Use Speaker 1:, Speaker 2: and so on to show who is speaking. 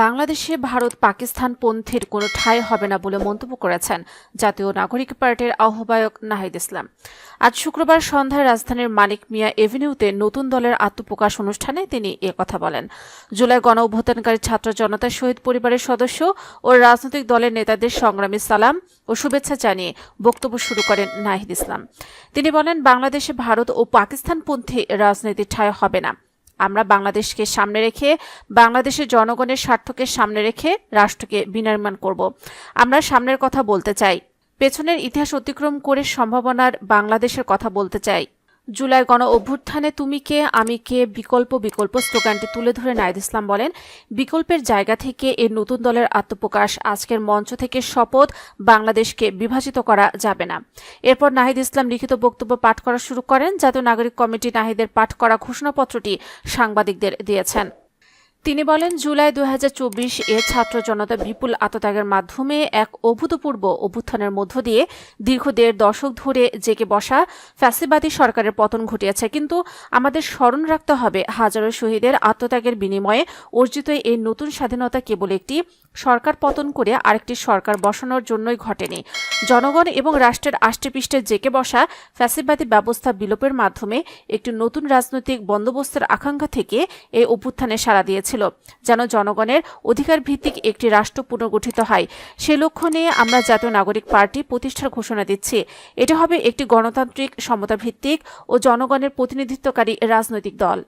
Speaker 1: বাংলাদেশে ভারত পাকিস্তান পন্থীর কোনো ঠাঁই হবে না বলে মন্তব্য করেছেন জাতীয় নাগরিক পার্টির আহ্বায়ক নাহিদ ইসলাম। আজ শুক্রবার সন্ধ্যায় রাজধানীর মানিক মিয়া এভিনিউতে নতুন দলের আত্মপ্রকাশ অনুষ্ঠানে তিনি কথা বলেন। জুলাই গণ অভ্যুত্থানকারী ছাত্র জনতা শহীদ পরিবারের সদস্য ও রাজনৈতিক দলের নেতাদের সংগ্রামী সালাম ও শুভেচ্ছা জানিয়ে বক্তব্য শুরু করেন নাহিদ ইসলাম। তিনি বলেন, বাংলাদেশে ভারত ও পাকিস্তানপন্থী রাজনীতির ঠাঁই হবে না। আমরা বাংলাদেশকে সামনে রেখে, বাংলাদেশের জনগণের স্বার্থকে সামনে রেখে রাষ্ট্রকে বিনির্মাণ করব। আমরা সামনের কথা বলতে চাই, পেছনের ইতিহাস অতিক্রম করে সম্ভাবনার বাংলাদেশের কথা বলতে চাই। জুলাই গণ অভ্যুত্থানে তুমি কে আমি কে বিকল্প স্লোগানটি তুলে ধরে নাহিদ ইসলাম বলেন, বিকল্পের জায়গা থেকে এই নতুন দলের আত্মপ্রকাশ, আজকের মঞ্চ থেকে শপথ, বাংলাদেশকে বিভাজিত করা যাবে না। এরপর নাহিদ ইসলাম লিখিত বক্তব্য পাঠ করা শুরু করেন। জাতীয় নাগরিক কমিটি নাহিদের পাঠ করা ঘোষণাপত্রটি সাংবাদিকদের দিয়েছেন। তিনি বলেন, জুলাই 2024 এ ছাত্র জনতা বিপুল আত্মত্যাগের মাধ্যমে এক অভূতপূর্ব অভ্যুত্থানের মধ্য দিয়ে দীর্ঘ 1.5 দশক ধরে জেগে বসা ফ্যাসিবাদী সরকারের পতন ঘটিয়েছে। কিন্তু আমাদের স্মরণ রাখতে হবে, হাজারো শহীদের আত্মত্যাগের বিনিময়ে অর্জিত এই নতুন স্বাধীনতা কেবল একটি সরকার পতন করে আরেকটি সরকার বসানোর জন্যই ঘটেনি। জনগণ এবং রাষ্ট্রের আষ্টেপৃষ্ঠে জেগে বসা ফ্যাসিবাদী ব্যবস্থা বিলোপের মাধ্যমে একটি নতুন রাজনৈতিক বন্দোবস্তের আকাঙ্ক্ষা থেকে এই অভ্যুত্থানে সাড়া দিয়েছিল, যেন জনগণের অধিকার ভিত্তিক একটি রাষ্ট্র পুনর্গঠিত হয়। সে লক্ষ্য নিয়ে আমরা জাতীয় নাগরিক পার্টি প্রতিষ্ঠার ঘোষণা দিচ্ছি। এটা হবে একটি গণতান্ত্রিক, সমতা ভিত্তিক ও জনগণের প্রতিনিধিত্বকারী রাজনৈতিক দল।